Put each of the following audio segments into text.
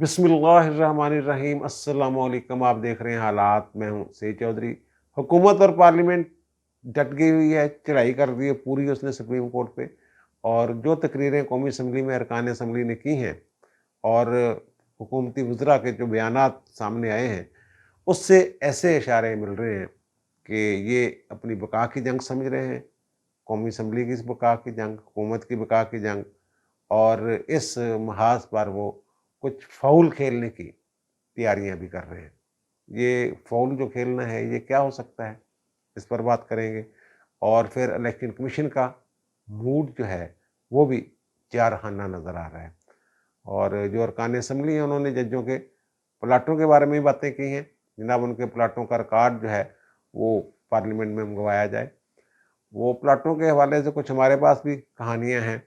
बिस्मिल्लाहिर्रहमानिर्रहीम। अस्सलाम वालेकुम। आप देख रहे हैं हालात। मैं हूं सईद चौधरी। हुकूमत और पार्लियामेंट डट गई हुई है, चढ़ाई कर दी है पूरी उसने सुप्रीम कोर्ट पे। और जो तकरीरें कौमी असम्बली में अरकान असम्बली ने की हैं और हुकूमती वज़रा के जो बयानात सामने आए हैं, उससे ऐसे इशारे मिल रहे हैं कि ये अपनी बका की जंग समझ रहे हैं, कौमी असम्बली की बका की जंग, हुकूमत की बका की जंग। और इस महाज पर वो कुछ फाउल खेलने की तैयारियां भी कर रहे हैं। ये फाउल जो खेलना है ये क्या हो सकता है, इस पर बात करेंगे। और फिर इलेक्शन कमीशन का मूड जो है वो भी जारहाना नज़र आ रहा है। और जो अरकान असम्बली हैं उन्होंने जजों के प्लाटों के बारे में भी बातें की हैं। जनाब उनके प्लाटों का रिकॉर्ड जो है वो पार्लियामेंट में मंगवाया जाए। वो प्लाटों के हवाले से कुछ हमारे पास भी कहानियाँ हैं,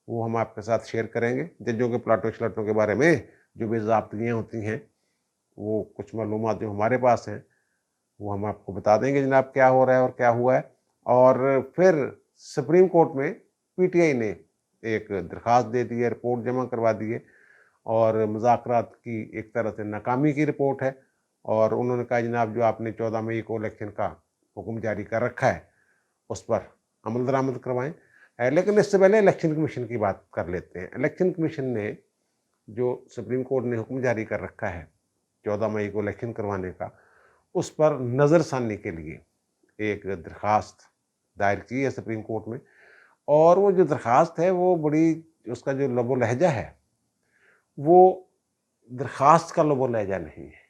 वो हम आपके साथ शेयर करेंगे। जजों के प्लाटों शलाटों के बारे में जो बेज़ाब्तियाँ होती हैं, वो कुछ मालूमात जो हमारे पास हैं वो हम आपको बता देंगे जनाब क्या हो रहा है और क्या हुआ है। और फिर सुप्रीम कोर्ट में पीटीआई ने एक दरख्वास्त दे दी है, रिपोर्ट जमा करवा दी है और मुज़ाकरात की एक तरह से नाकामी की रिपोर्ट है। और उन्होंने कहा जनाब जो आपने 14 मई को इलेक्शन का हुक्म जारी कर रखा है उस पर अमल दरामद करवाएं। लेकिन इससे पहले इलेक्शन कमीशन की बात कर लेते हैं। इलेक्शन कमीशन ने जो सुप्रीम कोर्ट ने हुक्म जारी कर रखा है 14 मई को इलेक्शन करवाने का, उस पर नज़रसानी के लिए एक दरख्वास्त दायर की है सुप्रीम कोर्ट में। और वो जो दरख्वास्त है वो बड़ी, उसका जो लबो लहजा है वो दरख्वास्त का लबो लहजा नहीं है।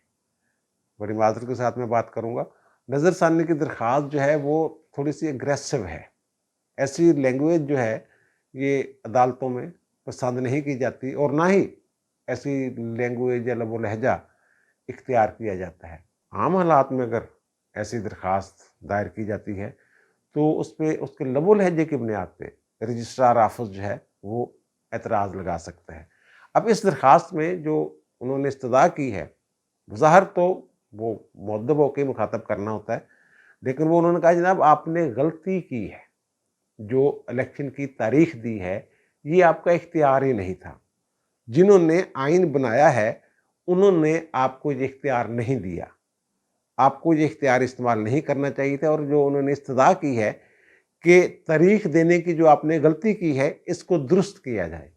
बड़ी माजरत के साथ मैं बात करूँगा। नज़रसानी की दरख्वास्त जो है वो थोड़ी सी एग्रेसिव है। ऐसी लैंग्वेज जो है ये अदालतों में पसंद नहीं की जाती और ना ही ऐसी लैंग्वेज या लबो लहजा इख्तियार किया जाता है। आम हालात में अगर ऐसी दरख्वास्त दायर की जाती है तो उस पर उसके लबो लहजे की बुनियाद पे रजिस्ट्रार ऑफिस जो है वो एतराज़ लगा सकता है। अब इस दरख्वास्त में जो उन्होंने इस्तदा की है, ज़ाहिर तो वो मुअद्दब होकर मुखातब करना होता है, लेकिन वो उन्होंने कहा जनाब आपने गलती की है, जो इलेक्शन की तारीख दी है ये आपका इख्तियार ही नहीं था। जिन्होंने आइन बनाया है उन्होंने आपको ये इख्तियार नहीं दिया, आपको ये इख्तियार इस्तेमाल नहीं करना चाहिए था। और जो उन्होंने इस्तदा की है कि तारीख देने की जो आपने गलती की है इसको दुरुस्त किया जाए,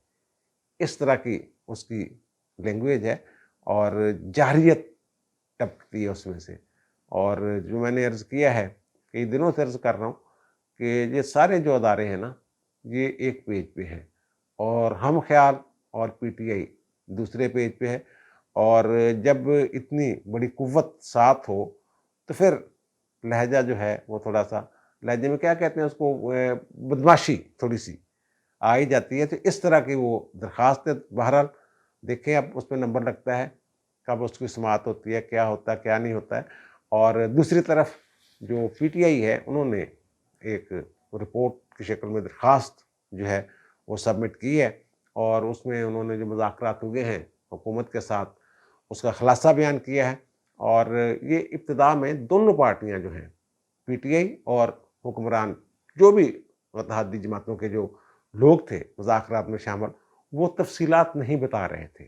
इस तरह की उसकी लैंग्वेज है और जारियत टपकती है उसमें से। और जो मैंने अर्ज़ किया है, कई दिनों से अर्ज़ कर रहा हूँ कि ये सारे जो अदारे हैं ना ये एक पेज पे हैं और हम ख्याल और पीटीआई दूसरे पेज पे है। और जब इतनी बड़ी कुव्वत साथ हो तो फिर लहजा जो है वो थोड़ा सा, लहजे में क्या कहते हैं उसको, बदमाशी थोड़ी सी आ ही जाती है। तो इस तरह की वो दरख्वास्त है। बहरहाल देखें अब उस पर नंबर लगता है, कब उसकी समाअत होती है, क्या होता है क्या नहीं होता है। और दूसरी तरफ जो पीटीआई है उन्होंने एक रिपोर्ट की शक्ल में दरख्वास्त जो है वो सबमिट की है और उसमें उन्होंने जो मुज़ाकरात हुए हैं हुकूमत के साथ उसका खुलासा बयान किया है। और ये इब्तिदा में दोनों पार्टियां जो हैं, पीटीआई और हुक्मरान, जो भी मुत्तहदी जमातों के जो लोग थे मुज़ाकरात में शामिल, वो तफसीलात नहीं बता रहे थे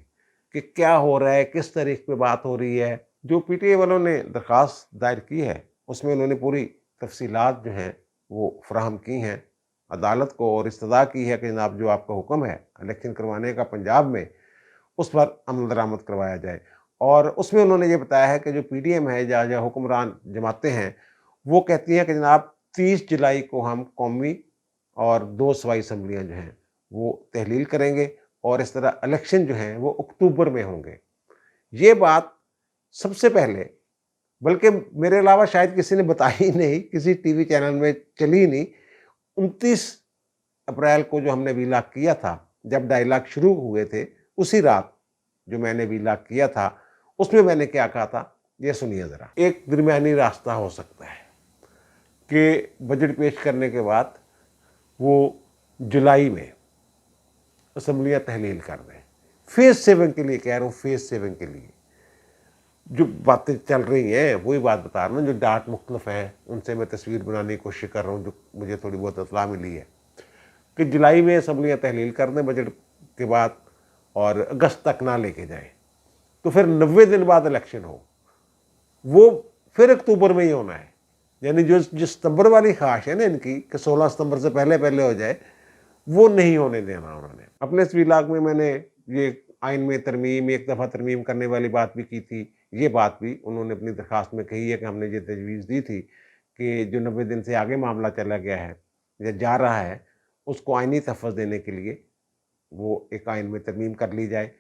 कि क्या हो रहा है, किस तारीख पे बात हो रही है। जो पीटीआई वालों ने दरख्वास्त दायर की है उसमें उन्होंने पूरी तफसीलात जो हैं वो फराहम की हैं अदालत को और इस्तदा की है कि जनाब जो आपका हुक्म है इलेक्शन करवाने का पंजाब में, उस पर अमल दरामद करवाया जाए। और उसमें उन्होंने ये बताया है कि जो पीडीएम है या हुक्मरान जमातें हैं वो कहती हैं कि जनाब 30 जुलाई को हम कौमी और 2 सूबाई असम्बलियाँ जो हैं वो तहलील करेंगे और इस तरह इलेक्शन जो हैं वो अक्टूबर में होंगे। ये बात सबसे पहले, बल्कि मेरे अलावा शायद किसी ने बताई ही नहीं, किसी टीवी चैनल में चली ही नहीं। 29 अप्रैल को जो हमने वीलाग किया था, जब डायलॉग शुरू हुए थे, उसी रात जो मैंने वीलाग किया था उसमें मैंने क्या कहा था ये सुनिए ज़रा। एक दरमियानी रास्ता हो सकता है कि बजट पेश करने के बाद वो जुलाई में असम्बलियाँ तहलील कर दें। फेज़ 7 के लिए कह रहा हूँ, फेज़ 7 के लिए जो बातें चल रही हैं वही बात बता रहा हूँ। जो डाट मुख्तलिफ हैं उनसे मैं तस्वीर बनाने की कोशिश कर रहा हूँ, जो मुझे थोड़ी बहुत इत्तला मिली है कि जुलाई में असम्बलियाँ तहलील कर दें बजट के बाद और अगस्त तक ना लेके जाएं। तो फिर 90 दिन बाद इलेक्शन हो, वो फिर अक्टूबर में ही होना है। यानी जो सितंबर वाली ख्वाहिश है ना इनकी कि 16 सितंबर से पहले पहले हो जाए, वो नहीं होने देना उन्होंने। अपने इस व्लॉग में मैंने ये आइन में तरमीम, एक दफ़ा तरमीम करने वाली बात भी की थी। ये बात भी उन्होंने अपनी दरख्वास्त में कही है कि हमने ये तजवीज़ दी थी कि जो 90 दिन से आगे मामला चला गया है या जा रहा है, उसको आइनी तहफ़्फ़ुज़ देने के लिए वो एक आइन में तरमीम कर ली जाए।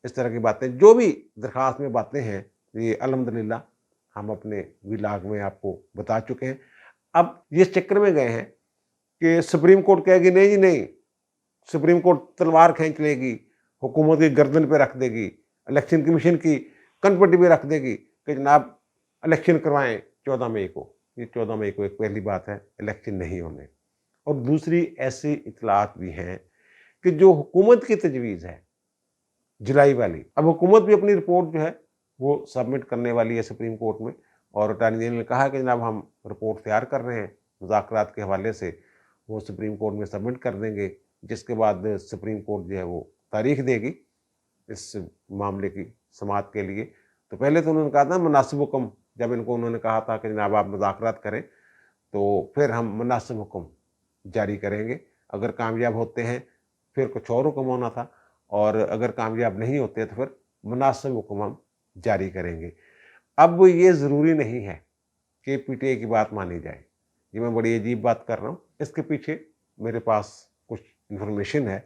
इस तरह की बातें, जो भी दरख्वास्त में बातें हैं, ये अल्हम्दुलिल्लाह हम अपने व्लॉग में आपको बता चुके हैं। अब ये इस चक्कर में गए हैं कि सुप्रीम कोर्ट कहेगी नहीं जी नहीं, सुप्रीम कोर्ट तलवार खींच लेगी, हुकूमत की गर्दन पे रख देगी, इलेक्शन कमीशन की कनपट्टी पे रख देगी कि जनाब इलेक्शन करवाएं 14 मई को। ये 14 मई को एक पहली बात है, इलेक्शन नहीं होने। और दूसरी ऐसी इतलात भी हैं कि जो हुकूमत की तजवीज़ है जुलाई वाली, अब हुकूमत भी अपनी रिपोर्ट जो है वो सबमिट करने वाली है सुप्रीम कोर्ट में, और अटॉर्नी जनरल ने कहा कि जनाब हम रिपोर्ट तैयार कर रहे हैं, मुज़ाकरात के हवाले से वो सुप्रीम कोर्ट में सबमिट कर देंगे, जिसके बाद सुप्रीम कोर्ट जो है वो तारीख देगी इस मामले की समाअत के लिए। तो पहले तो उन्होंने कहा था मुनासिब हुक्म, जब इनको उन्होंने कहा था कि जनाब आप मुज़ाकरात करें तो फिर हम मुनासिब हुक्म जारी करेंगे, अगर कामयाब होते हैं फिर कुछ और हुक्म होना था, और अगर कामयाब नहीं होते तो फिर मुनासिब हुक्म हम जारी करेंगे। अब ये ज़रूरी नहीं है कि पीटीआई की बात मानी जाए। ये मैं बड़ी अजीब बात कर रहा हूँ, इसके पीछे मेरे पास कुछ इन्फॉर्मेशन है,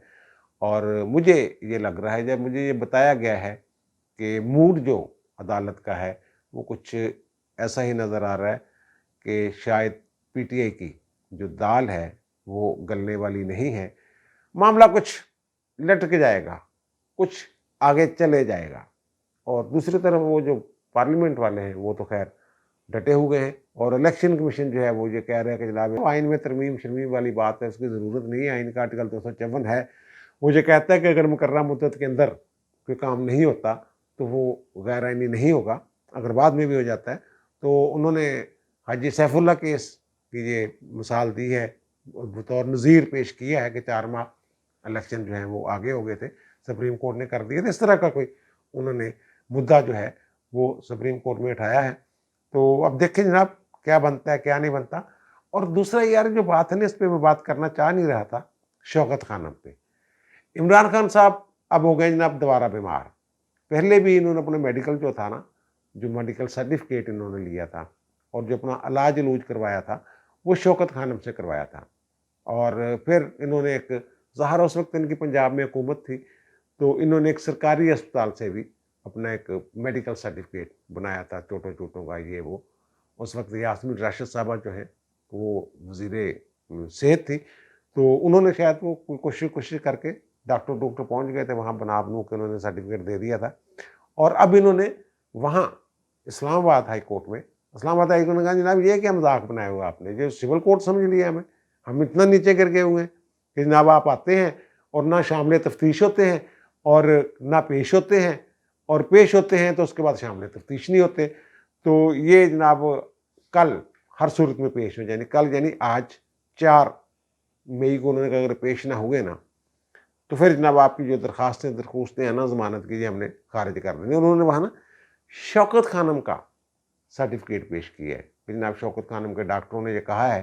और मुझे ये लग रहा है, जब मुझे ये बताया गया है कि मूड जो अदालत का है वो कुछ ऐसा ही नज़र आ रहा है कि शायद पीटीआई की जो दाल है वो गलने वाली नहीं है, मामला कुछ लटक जाएगा, कुछ आगे चले जाएगा। और दूसरी तरफ वो जो पार्लियामेंट वाले हैं वो तो खैर डटे हुए हैं, और इलेक्शन कमीशन जो है वो ये कह रहे हैं कि जनाब आइन में तरमीम शर्मीम वाली बात है, उसकी ज़रूरत नहीं है, आइन का आर्टिकल 254 है, वो ये कहता है कि अगर मुकर्रर मुद्दत के अंदर कोई काम नहीं होता तो वो गैर आइनी नहीं होगा, अगर बाद में भी हो जाता है। तो उन्होंने हाजी सैफुल्लाह केस की ये मिसाल दी है, बतौर नज़ीर पेश किया है कि 4 माह इलेक्शन जो है वो आगे हो गए थे, सुप्रीम कोर्ट ने कर दिए थे। इस तरह का कोई उन्होंने मुद्दा जो है वो सुप्रीम कोर्ट में उठाया है। तो अब देखें जनाब क्या बनता है क्या नहीं बनता। और दूसरा यार जो बात है ना, इस पर मैं बात करना चाह नहीं रहा था, शौकत खानम पे। इमरान खान साहब अब हो गए जनाब दोबारा बीमार। पहले भी इन्होंने अपने मेडिकल जो था ना, जो मेडिकल सर्टिफिकेट इन्होंने लिया था और जो अपना इलाज इलूज करवाया था वो शौकत खानम से करवाया था। और फिर इन्होंने एक ज़ाहिर उस वक्त इनकी पंजाब में हुकूमत थी, तो इन्होंने एक सरकारी अस्पताल से भी अपना एक मेडिकल सर्टिफिकेट बनाया था, चोटों चोटों का ये वो। उस वक्त यास्मीन राशिद साहबा जो है वो वज़ीर सेहत थी, तो उन्होंने शायद वो कोशिश करके डॉक्टर पहुंच गए थे वहाँ, बना बनू के उन्होंने सर्टिफिकेट दे दिया था। और अब इन्होंने वहाँ इस्लामाबाद हाई कोर्ट में, इस्लामाबाद हाई कोर्ट ने कहा जनाब ये क्या मजाक बनाया हुआ आपने, जो सिविल कोर्ट समझ लिया हमें, हम इतना नीचे गिर गए हुए हैं कि जनाब आप आते हैं और ना शामिल तफ्तीश होते हैं और ना पेश होते हैं, और पेश होते हैं तो उसके बाद शामिल तफ्तीश नहीं होते। तो ये जनाब कल हर सूरत में पेश हो जाए, कल यानी आज 4 मई को उन्होंने कहा अगर पेश ना हुए ना तो फिर जनाब आपकी जो दरख्वास्तें हैं ना ज़मानत की, हमने खारिज कर देंगे। उन्होंने वहाँ ना शौकत खानम का सर्टिफिकेट पेश किया है कि जनाब शौकत खानम के डॉक्टरों ने ये कहा है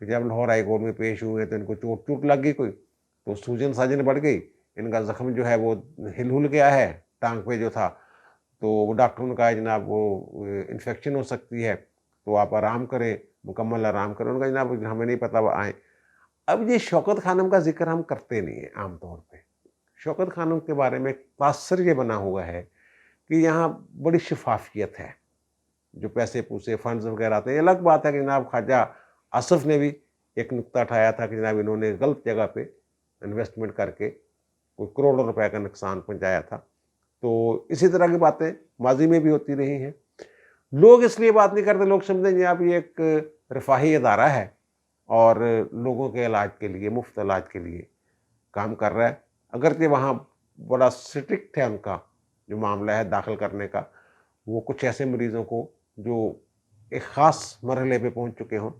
कि जब लाहौर हाई कोर्ट में पेश हुए तो इनको चोट लग गई कोई, तो सूजन साजन बढ़ गई, इनका ज़ख्म जो है वो हिल गया है टांग पे जो था। तो वो डॉक्टरों ने कहा जनाब वो इन्फेक्शन हो सकती है, तो आप आराम करें, मुकम्मल आराम करें। उनका जनाब हमें नहीं पता वो आएँ। अब ये शौकत खानम का जिक्र हम करते नहीं हैं आम तौर पे। शौकत खानम के बारे में तासर ये बना हुआ है कि यहाँ बड़ी शफाफियत है, जो पैसे पूसे फंड्स वगैरह आते हैं। अलग बात है कि जनाब ख्वाजा आसफ ने भी एक नुक्ता उठाया था कि जनाब इन्होंने गलत जगह पे इन्वेस्टमेंट करके कोई करोड़ों रुपए का नुकसान पहुँचाया था। तो इसी तरह की बातें माजी में भी होती रही हैं। लोग इसलिए बात नहीं करते, लोग समझेंगे आप ये एक रफाही अदारा है और लोगों के इलाज के लिए, मुफ्त इलाज के लिए काम कर रहा है। अगरचे वहाँ बड़ा स्ट्रिक्ट है उनका जो मामला है दाखिल करने का, वो कुछ ऐसे मरीज़ों को जो एक ख़ास मरहले पे पहुँच चुके हों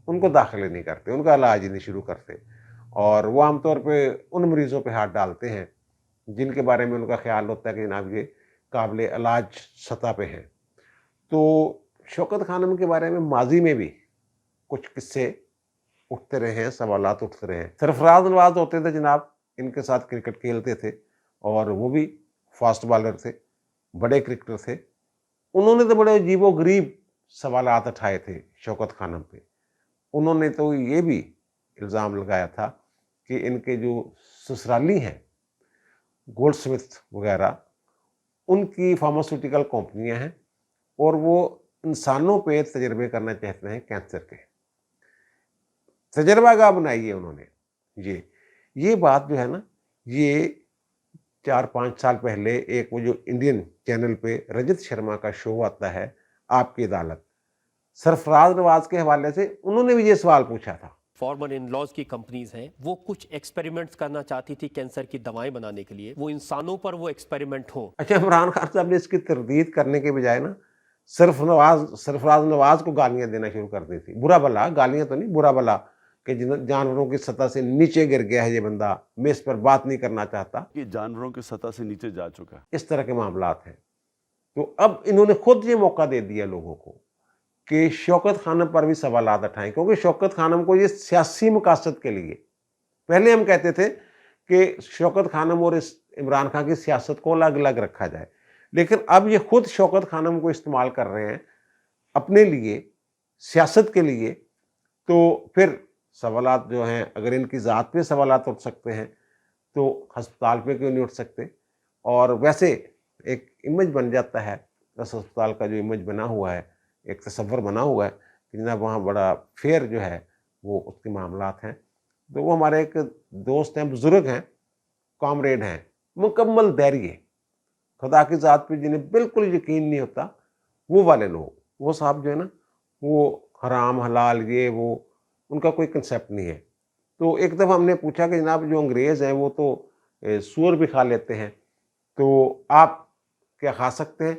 उनको दाखिल नहीं करते, उनका इलाज ही नहीं शुरू करते, और वो आमतौर पे उन मरीज़ों पे हाथ डालते हैं जिनके बारे में उनका ख्याल होता है कि जनाब ये काबिल इलाज सतह पे हैं। तो शौकत खानम के बारे में माजी में भी कुछ किस्से उठते रहे हैं, सवालात उठते रहे हैं। सरफराज नवाज होते थे जनाब, इनके साथ क्रिकेट खेलते थे और वो भी फास्ट बॉलर थे, बड़े क्रिकेटर थे। उन्होंने तो बड़े अजीबो-गरीब सवालात उठाए थे शौकत खानम पे। उन्होंने तो ये भी इल्ज़ाम लगाया था कि इनके जो ससुराली हैं, गोल्डस्मिथ वगैरह, उनकी फार्मास्यूटिकल कंपनियां हैं और वो इंसानों पे तजर्बे करना चाहते हैं कैंसर के। तजर्बागाह बनाई है उन्होंने। ये बात जो है ना, ये 4-5 साल पहले एक वो जो इंडियन चैनल पे रजत शर्मा का शो आता है, आपकी अदालत, सरफराज नवाज के हवाले से उन्होंने भी ये सवाल पूछा था। फॉर्मर इन लॉज की कंपनीज हैं, वो कुछ एक्सपेरिमेंट्स करना चाहती थी कैंसर की दवाएं बनाने के लिए, वो इंसानों पर वो एक्सपेरिमेंट हो। अच्छा, इमरान खान साहब ने इसकी तरदीद करने के बजाय ना सरफराज नवाज को गालियां देना शुरू कर दी थी। बुरा भला, गालियां तो नहीं, बुरा भला कि जानवरों की सतह से नीचे गिर गया है ये बंदा, मैं इस पर बात नहीं करना चाहता। कि जानवरों की सतह से नीचे जा चुका है। इस तरह के मामलात हैं। तो अब इन्होंने खुद ये मौका दे दिया लोगों को कि शौकत खानम पर भी सवालात उठाएं, क्योंकि शौकत खानम को ये सियासी मकासद के लिए, पहले हम कहते थे कि शौकत खानम और इस इमरान खान की सियासत को अलग अलग रखा जाए, लेकिन अब ये खुद शौकत खानम को इस्तेमाल कर रहे हैं अपने लिए, सियासत के लिए। तो फिर सवालात जो हैं, अगर इनकी ज़ात पे सवालात उठ सकते हैं तो हस्पताल पे क्यों नहीं उठ सकते। और वैसे एक इमेज बन जाता है, दस अस्पताल का जो इमेज बना हुआ है, एक तस्वर बना हुआ है कि जनाब वहाँ बड़ा फेयर जो है वो उसके मामलात हैं। तो वो हमारे एक दोस्त हैं, बुज़ुर्ग हैं, कॉमरेड हैं, मुकम्मल धैर्य, खुदा की ज़ात पे जिन्हें बिल्कुल यकीन नहीं होता, वो वाले लोग, वो साहब जो है ना, वो हराम हलाल ये वो, उनका कोई कंसेप्ट नहीं है। तो एक दफ़ा हमने पूछा कि जनाब जो अंग्रेज़ हैं वो तो सूअर भी खा लेते हैं, तो आप क्या खा सकते हैं?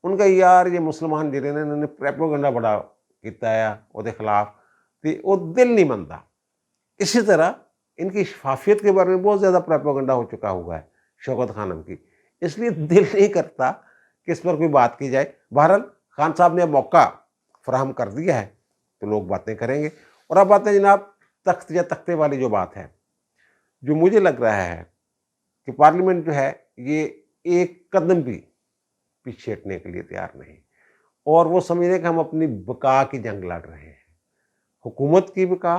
उनका यार ये मुसलमान जिहड़े ने इन्होंने प्रोपेगेंडा बड़ा कीता है ਉਹਦੇ खिलाफ, तो वो दिल नहीं मनता। इसी तरह इनकी शफाफियत के बारे में बहुत ज़्यादा प्रोपेगेंडा हो चुका हुआ है शौकत खानम की, इसलिए दिल नहीं करता कि इस पर कोई बात की जाए। बहरहाल खान साहब ने मौका फराहम कर दिया है तो लोग बातें करेंगे। और अब बात है जनाब तख्त या तख्ते वाली जो बात है, जो मुझे लग रहा है कि पार्लियामेंट जो है ये एक कदम भी पीछे हटने के लिए तैयार नहीं, और वो समझ रहे कि हम अपनी बका की जंग लड़ रहे हैं, हुकूमत की बका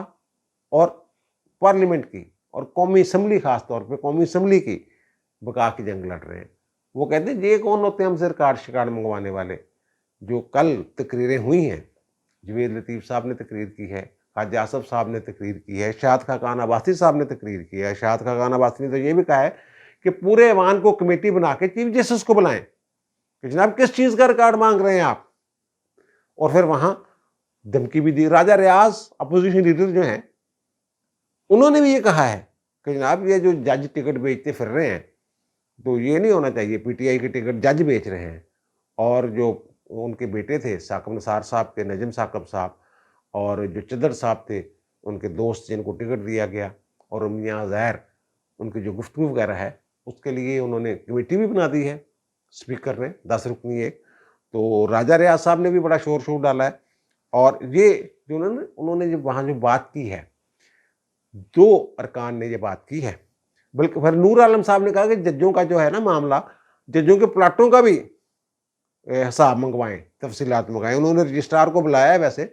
और पार्लियामेंट की और कौमी असम्बली, खास तौर पे कौमी असम्बली की बका की जंग लड़ रहे हैं। वो कहते हैं ये कौन होते हैं हमसे रिकॉर्ड शिकार्ड मंगवाने वाले। जो कल तकरीरें हुई हैं, जवेद लतीफ़ साहब ने तकरीर की है, हाजी आसफ साहब ने तकरीर की है, शाद खाकान अब्बासी साहब ने तकरीर की है। शाद खाकान अब्बासी ने तो ये भी कहा है कि पूरे ऐवान को कमेटी बना के चीफ जस्टिस को बुलाएं कि जनाब किस चीज़ का रिकॉर्ड मांग रहे हैं आप। और फिर वहाँ धमकी भी दी। राजा रियाज अपोजिशन लीडर जो हैं उन्होंने भी ये कहा है कि जनाब ये जो जज टिकट बेचते फिर रहे हैं तो ये नहीं होना चाहिए, पीटीआई के टिकट जज बेच रहे हैं। और जो उनके बेटे थे साकिब निसार साहब थे, नजम साकिब साहब, और जो चदर साहब थे उनके दोस्त जिनको टिकट दिया गया, और मियां ज़हर, उनकी जो गुफ्तगू वगैरह है उसके लिए उन्होंने कमेटी भी बना दी है स्पीकर ने, 10 रुकनी एक। तो राजा रियाज साहब ने भी बड़ा शोर शोर डाला है। और ये जो उन्होंने जो वहाँ जो बात की है, 2 अरकान ने ये बात की है, बल्कि फिर नूर आलम साहब ने कहा कि जजों का जो है ना मामला, जजों के प्लाटों का भी हिसाब मंगवाएं, तफसीलात मंगवाएं। उन्होंने रजिस्ट्रार को बुलाया है वैसे,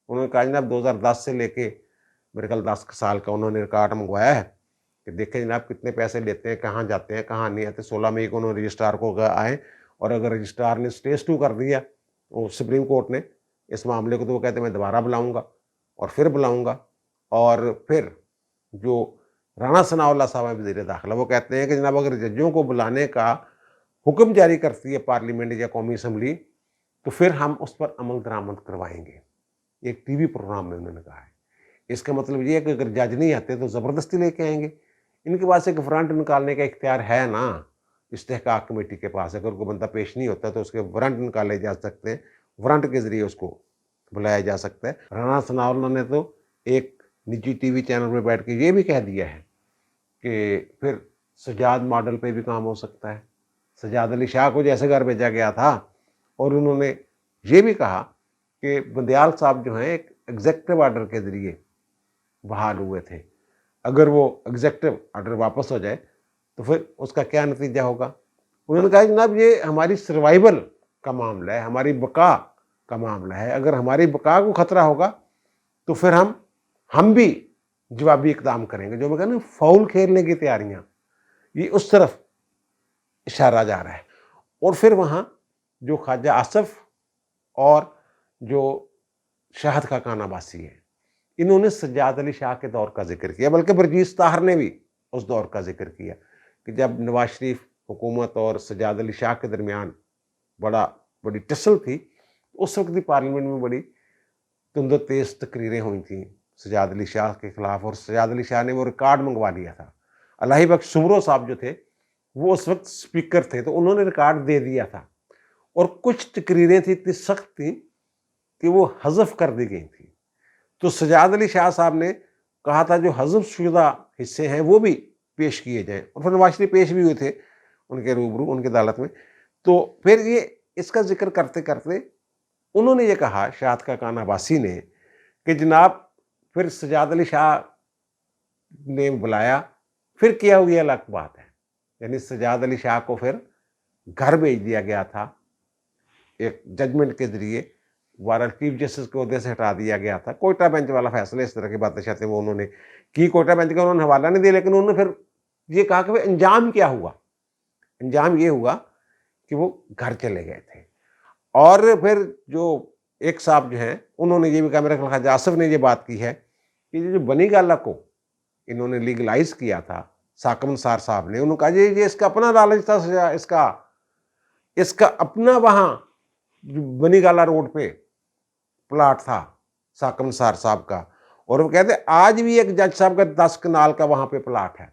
उन्होंने कहा जनाब 2010 से लेके मेरे ख्याल 10 साल का उन्होंने रिकॉर्ड मंगवाया है कि देखें जनाब कितने पैसे लेते हैं, कहाँ जाते हैं, कहाँ नहीं आते। 16 मई को उन्होंने रजिस्ट्रार को आए, और अगर रजिस्ट्रार ने स्टेज 2 कर दिया वो सुप्रीम कोर्ट ने इस मामले को, तो वो कहते मैं दोबारा बुलाऊँगा और फिर बुलाऊँगा। और फिर जो राणा सनाउल्लाह साहब हैं वज़ीर दाखिला, वो कहते हैं कि जनाब अगर जजों को बुलाने का हुक्म जारी करती है पार्लियामेंट या कौमी असम्बली तो फिर हम उस पर अमल दरामद करवाएंगे। एक टीवी प्रोग्राम में उन्होंने कहा है। इसका मतलब ये है कि अगर जज नहीं आते तो ज़बरदस्ती लेके आएंगे। इनके पास एक वारंट निकालने का इख्तियार है ना इस्तेहकाक कमेटी के पास। अगर कोई बंदा पेश नहीं होता तो उसके वारंट निकाले जा सकते हैं, वारंट के ज़रिए उसको बुलाया जा सकता है। राणा सनाउल्लाह ने तो एक निजी टीवी चैनल पर बैठ के ये भी कह दिया है कि फिर सजाद मॉडल पे भी काम हो सकता है, सजाद अली शाह को जैसे घर भेजा गया था। और उन्होंने ये भी कहा कि बंदयाल साहब जो हैं एक एग्जेक्टिव आर्डर के ज़रिए बहाल हुए थे, अगर वो एग्जेक्टिव आर्डर वापस हो जाए तो फिर उसका क्या नतीजा होगा। उन्होंने कहा जनाब ये हमारी सर्वाइवल का मामला है, हमारी बका का मामला है, अगर हमारी बका को ख़तरा होगा तो फिर हम भी जवाबी इकदाम करेंगे। जो मैं कहना फाउल खेलने की तैयारियाँ, ये उस तरफ इशारा जा रहा है। और फिर वहाँ जो ख्वाजा आसफ और जो शहद का कानाबासी है, इन्होंने सज्जाद अली शाह के दौर का जिक्र किया, बल्कि बरजीस ताहर ने भी उस दौर का जिक्र किया कि जब नवाज शरीफ हुकूमत और सज्जाद अली शाह के दरमियान बड़ी टसल थी, उस वक्त भी पार्लियामेंट में बड़ी तुंद तेज़ तकरीरें हुई थी सज्जाद अली शाह के ख़िलाफ़, और सज्जाद अली शाह ने वो रिकॉर्ड मंगवा लिया था। अलाही बख्श सुमरो साहब जो थे वो उस वक्त स्पीकर थे, तो उन्होंने रिकॉर्ड दे दिया था। और कुछ तकरीरें थी इतनी सख्त थी कि वो हज़फ कर दी गई थी। तो सज्जाद अली शाह साहब ने कहा था जो हज़फ शुदा हिस्से हैं वो भी पेश किए जाएँ, और फिर नवाज शरीफ पेश भी हुए थे उनके रूबरू, उनकी अदालत में। तो फिर ये इसका जिक्र करते करते उन्होंने ये कहा शाहद का कानाबासी ने कि जनाब फिर सज्जाद अली शाह ने बुलाया, फिर किया हुई अलग बात है। यानी सज्जाद अली शाह को फिर घर भेज दिया गया था, एक जजमेंट के ज़रिए वारंट चीफ जस्टिस के अहदे से हटा दिया गया था। कोयटा बेंच वाला फैसला, इस तरह की बातें शायद वो उन्होंने की, कोयटा बेंच का उन्होंने हवाला नहीं दिया, लेकिन उन्होंने फिर ये कहा कि भाई अंजाम क्या हुआ। अंजाम ये हुआ कि वो घर चले गए थे। और फिर जो एक साहब जो हैं उन्होंने ये भी कहा, मेरा ख्वाजा आसफ ने ये बात की है कि जो बनी गाला को इन्होंने लीगलाइज किया था साकम निसार साहब ने, उन्होंने कहा ये इसका अपना लालच था, इसका अपना वहाँ बनी गाला रोड पे प्लाट था साकम निसार साहब का, और वो कहते आज भी एक जज साहब का 10 कनाल का वहाँ पे प्लाट है,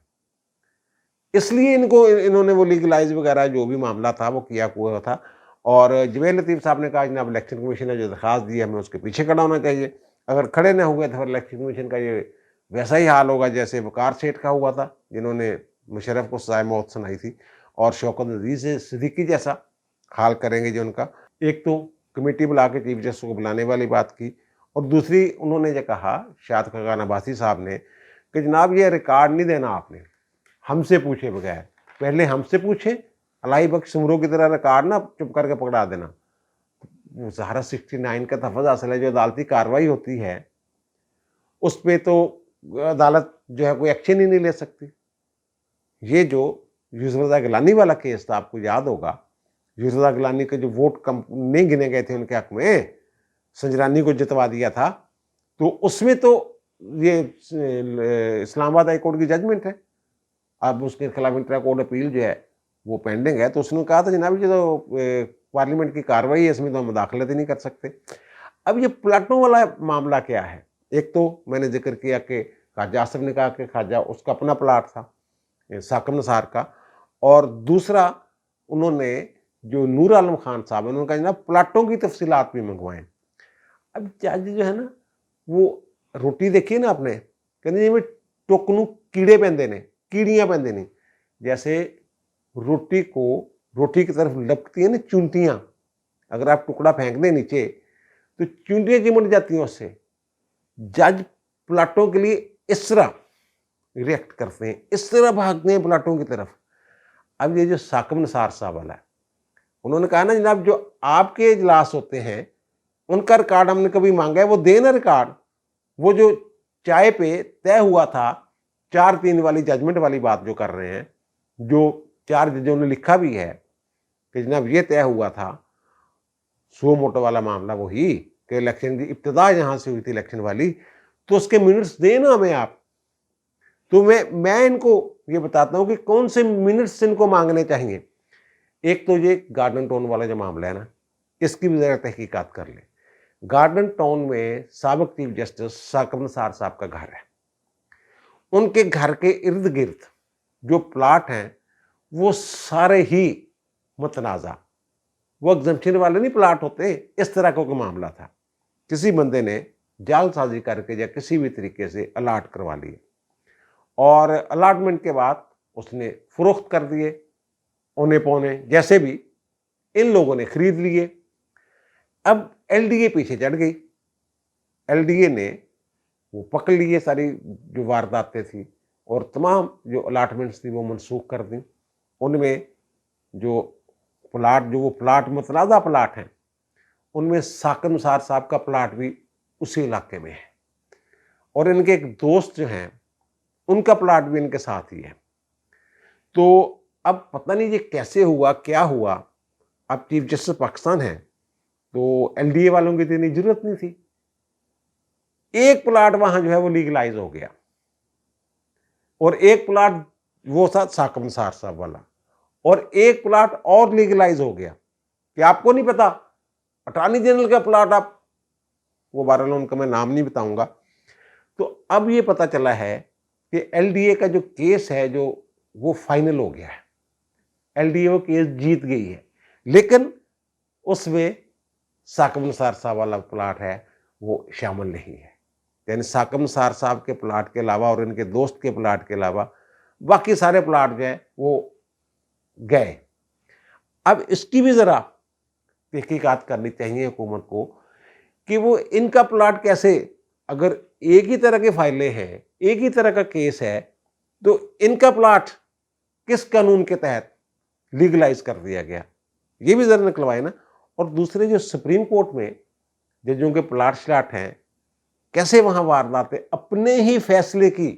इसलिए इन्होंने वो लीगलाइज वगैरह जो भी मामला था वो किया हुआ था। और जवेद लतीफ़ साहब ने कहा जनाब इलेक्शन कमीशन ने जो दरख्वास्त दी है हमें उसके पीछे खड़ा होना चाहिए, अगर खड़े न हुए तो फिर इलेक्शन कमीशन का ये वैसा ही हाल होगा जैसे वकार सेठ का हुआ था, जिन्होंने मुशर्रफ को सज़ाए मौत सुनाई थी, और शौकत अजीज़ सिद्दीकी जैसा हाल करेंगे जो उनका। एक तो कमेटी बुला के चीफ जस्टिस को बुलाने वाली बात की, और दूसरी उन्होंने ये कहा शाहद खान अब्बासी साहब ने कि जनाब ये रिकॉर्ड नहीं देना, आपने हमसे पूछे बगैर, पहले हमसे पूछे, अलाई बख्श सुमरो की तरह रिकॉर्ड ना चुप करके पकड़ा देना। ज़ाहरा 69 का तहफ़्फ़ुज़ हासिल है, जो अदालती कार्रवाई होती है उस पर तो अदालत जो है कोई एक्शन ही नहीं ले सकती। ये जो यूसुफ रज़ा गिलानी वाला केस था, आपको याद होगा, यूसुफ रज़ा गिलानी के जो वोट कम नहीं गिने गए थे उनके हक़ में, संजरानी को जितवा दिया था, तो उसमें तो ये इस्लामाबाद हाई कोर्ट की जजमेंट है, अब उसके खिलाफ इंट्रा कोर्ट अपील जो है वो पेंडिंग है। तो उसने कहा था जनाब ये तो पार्लियामेंट की कार्रवाई है, इसमें तो हम मुदाखलत ही नहीं कर सकते। अब ये प्लाटों वाला मामला क्या है, एक तो मैंने जिक्र किया कि ख्वाजा आसफ ने कहा कि ख्वाजा उसका अपना प्लाट था साकम निसार का, और दूसरा उन्होंने जो नूर आलम खान साहब उन्होंने कहा जनाब प्लाटों की तफसीलात भी मंगवाएं। अब जज जो है ना वो रोटी देखिए ना आपने, कहते जिमें टोकनू कीड़े पैंदे ने, कीड़ियाँ पैंदे ने, जैसे रोटी की तरफ लपकती है ना चूंटियाँ, अगर आप टुकड़ा फेंक दें नीचे तो चूंटियाँ चिमट जाती हैं उससे। जज प्लाटों के लिए इस तरह रिएक्ट करते हैं, इस तरह भागते हैं प्लाटों की तरफ। अब ये जो साकम निसार साहब वाला है, उन्होंने कहा ना जनाब जो आपके इजलास होते हैं उनका रिकॉर्ड हमने कभी मांगा है, वो देना रिकॉर्ड, वो जो चाय पे तय हुआ था 4-3 वाली जजमेंट वाली बात जो कर रहे हैं, जो 4 जजों ने लिखा भी है कि जनाब ये तय हुआ था, सो मोटो वाला मामला वही कि इलेक्शन की इब्तिदा यहाँ से हुई थी इलेक्शन वाली, तो उसके मिनट्स देना हमें आप। तो मैं इनको ये बताता हूँ कि कौन से मिनट्स इनको मांगने चाहिए। एक तो ये गार्डन टाउन वाला जो मामला है ना, इसकी भी ज़रा तहकीकात कर ले। गार्डन टाउन में साबिक चीफ जस्टिस साकम निसार साहब का घर है, उनके घर के इर्द गिर्द जो प्लाट हैं वो सारे ही मुतनाज़ा, वो एग्जम्पशन वाले नहीं प्लाट होते, इस तरह का कोई मामला था। किसी बंदे ने जालसाजी करके या किसी भी तरीके से अलाट करवा लिए, और अलाटमेंट के बाद उसने फ़रोख्त कर दिए औने पौने जैसे भी इन लोगों ने खरीद लिए। अब एलडीए पीछे चढ़ गई, एलडीए ने वो पकड़ लिए सारी जो वारदातें थी और तमाम जो अलाटमेंट्स थी वो मनसूख कर दी। उनमें जो वो प्लाट मतनाज़ा प्लाट हैं, उनमें साकिब निसार साहब का प्लाट भी उसी इलाके में है और इनके एक दोस्त जो हैं उनका प्लाट भी इनके साथ ही है। तो अब पता नहीं ये कैसे हुआ, क्या हुआ। अब चीफ जस्टिस पाकिस्तान है तो एलडीए वालों की तो इतनी जरूरत नहीं थी। एक प्लाट वहां जो है वो लीगलाइज हो गया और एक प्लाट वो था साकिब निसार साहब वाला और एक प्लाट और लीगलाइज हो गया कि आपको नहीं पता, अटॉर्नी जनरल का प्लाट आप, वो बहरहाल उनका मैं नाम नहीं बताऊंगा। तो अब ये पता चला है कि एलडीए का जो केस है जो वो फाइनल हो गया है, एलडीए वो केस जीत गई है, लेकिन उसमें साकिब निसार साहब वाला प्लाट है वो शामिल नहीं है। यानी साकिब निसार साहब के प्लाट के अलावा और इनके दोस्त के प्लाट के अलावा बाकी सारे प्लाट जो है वो गए। अब इसकी भी ज़रा तहकीकात करनी चाहिए हुकूमत को कि वो इनका प्लाट कैसे, अगर एक ही तरह की फाइलें हैं, एक ही तरह का केस है, तो इनका प्लाट किस कानून के तहत लीगलाइज कर दिया गया, ये भी ज़रा निकलवाए ना। और दूसरे जो सुप्रीम कोर्ट में जजों के प्लाट श्लाट हैं, कैसे वहाँ वारदातें अपने ही फैसले की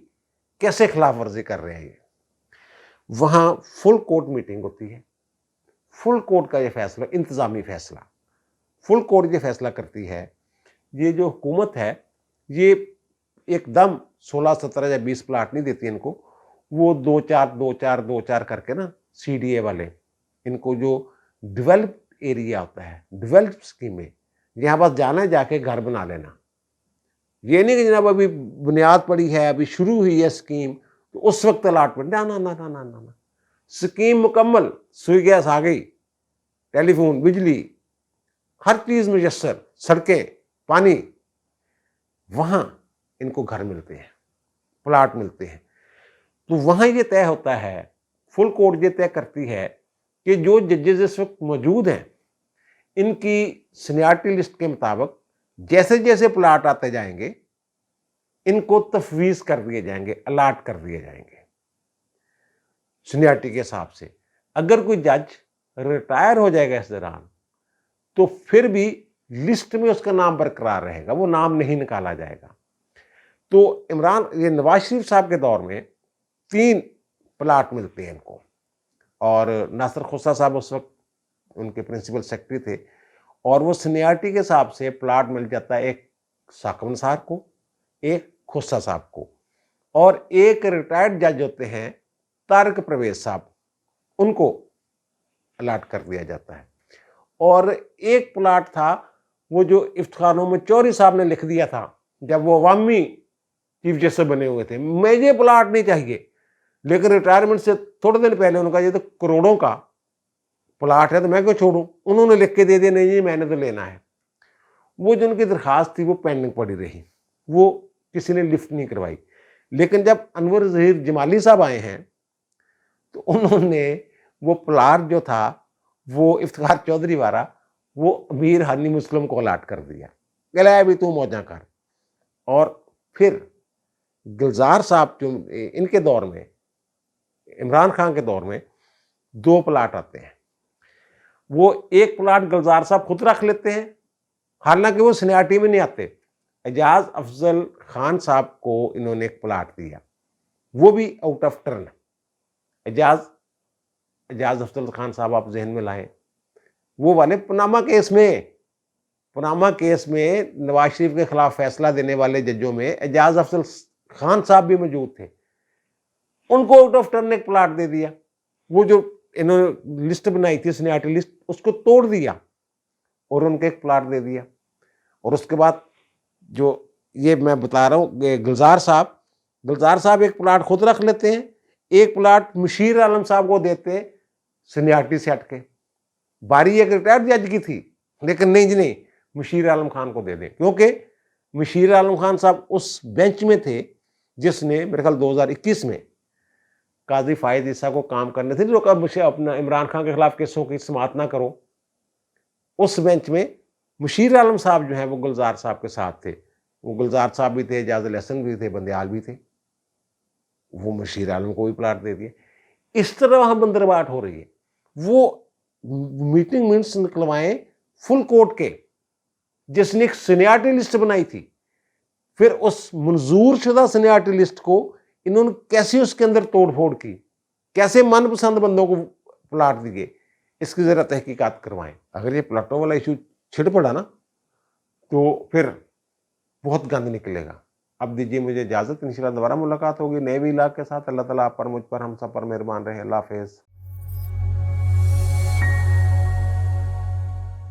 कैसे खिलाफ वर्जी कर रहे हैं। वहाँ फुल कोर्ट मीटिंग होती है, फुल कोर्ट का ये फैसला, इंतज़ामी फैसला, फुल कोर्ट ये फैसला करती है। ये जो हुकूमत है ये एकदम 16, 17 या 20 प्लाट नहीं देती इनको, वो 2-4 करके ना सीडीए वाले इनको जो डेवलप एरिया होता है, डेवलप स्कीमें, यहाँ बस जाना है जाके घर बना लेना। ये नहीं कि जनाब अभी बुनियाद पड़ी है, अभी शुरू हुई है स्कीम तो उस वक्त अलाटमेंट, ना ना ना ना ना ना, स्कीम मुकम्मल, सुई गैस आ गई, टेलीफोन, बिजली, हर चीज़ मुयस्सर, सड़कें, पानी, वहाँ इनको घर मिलते हैं, प्लाट मिलते हैं। तो वहाँ ये तय होता है, फुल कोर्ट ये तय करती है कि जो जजेस इस वक्त मौजूद हैं इनकी सीनियरिटी लिस्ट के मुताबिक जैसे जैसे प्लाट आते जाएंगे इनको तफवीज़ कर दिए जाएंगे, अलाट कर दिए जाएंगे सीनियरिटी के हिसाब से। अगर कोई जज रिटायर हो जाएगा इस दौरान तो फिर भी लिस्ट में उसका नाम बरकरार रहेगा, वो नाम नहीं निकाला जाएगा। तो ये नवाज शरीफ साहब के दौर में 3 प्लाट मिलते हैं इनको और नासिर खुस्सा साहब उस वक्त उनके प्रिंसिपल सेक्रेटरी थे और वो सीनियरिटी के हिसाब से प्लाट मिल जाता है, एक साकिब निसार को, एक खुस्सा साहब को और एक रिटायर्ड जज होते हैं तारिक परवेज साहब, उनको अलाट कर दिया जाता है। और एक प्लाट था वो जो इफ्तिखार मोहम्मद चौधरी साहब ने लिख दिया था जब वो अवामी चीफ जस्टिस बने हुए थे, मुझे प्लाट नहीं चाहिए, लेकिन रिटायरमेंट से थोड़े दिन पहले उनका ये तो करोड़ों का प्लाट है तो मैं क्यों छोड़ूं, उन्होंने लिख के दे दिया नहीं जी मैंने तो लेना है। वो जो उनकी दरखास्त थी वो पेंडिंग पड़ी रही, वो किसी ने लिफ्ट नहीं करवाई। लेकिन जब अनवर ज़हीर जमाली साहब आए हैं तो उन्होंने वो प्लाट जो था वो इफ्तिखार चौधरी वाला वो अमीर हनी मुस्लिम को अलाट कर दिया, कहला भी तू मौजा कर। और फिर गुलजार साहब जो इनके दौर में, इमरान खान के दौर में 2 प्लाट आते हैं, वो एक प्लाट गुलजार साहब खुद रख लेते हैं, हालांकि वो सीनियरिटी में नहीं आते। एजाज अफजल खान साहब को इन्होंने एक प्लाट दिया, वो भी out of turn. Ejaz Afzal Khan साहब आप जहन में लाएं, वो वाले पनामा केस में नवाज शरीफ के खिलाफ फैसला देने वाले जजों में एजाज अफजल खान साहब भी मौजूद थे, उनको आउट ऑफ टर्न एक प्लाट दे दिया। वो जो इन्होंने लिस्ट बनाई थी सीनियरिटी लिस्ट, उसको तोड़ दिया और उनको एक प्लाट दे दिया। और उसके बाद जो ये मैं बता रहा हूँ गुलजार साहब एक प्लाट खुद रख लेते हैं, एक प्लाट मुशीर आलम साहब को देते हैं सीनियरिटी से हट के। बारी एक रिटायर्ड जज की थी लेकिन नहीं जी नहीं, मुशीर आलम खान को दे दें, क्योंकि मुशीर आलम खान साहब उस बेंच में थे जिसने मेरे ख्याल 2021 में قاضی فائد عیسیٰ کو کام کرنے تھے، جو اب اپنا عمران خان کے خلاف کیسوں کی سماعت نہ کرو، اس بینچ میں مشیر عالم صاحب جو ہیں وہ گلزار صاحب کے ساتھ تھے. وہ گلزار صاحب بھی تھے، اعجاز الحسن بھی تھے، بندیال بھی تھے. وہ مشیر عالم کو بھی پلاٹ دے دیے. اس طرح وہاں بندرباٹ ہو رہی ہے. وہ میٹنگ منٹس نکلوائیں فل کورٹ کے، جس نے ایک سینیارٹی لسٹ بنائی تھی، پھر اس منظور شدہ سینیارٹی لسٹ کو انہوں نے کیسے اس کے اندر توڑ پھوڑ کی، کیسے من پسند بندوں کو پلاٹ دیے، اس کی ذرا تحقیقات کروائیں. اگر یہ پلاٹوں والا ایشو چھڑ پڑا نا تو پھر بہت گند نکلے گا. اب دیجیے مجھے اجازت، انشاءاللہ دوبارہ ملاقات ہوگی نئے ویلاگ کے ساتھ. اللہ تعالیٰ آپ پر، مجھ پر، ہم سب پر مہربان رہے. اللہ حافظ.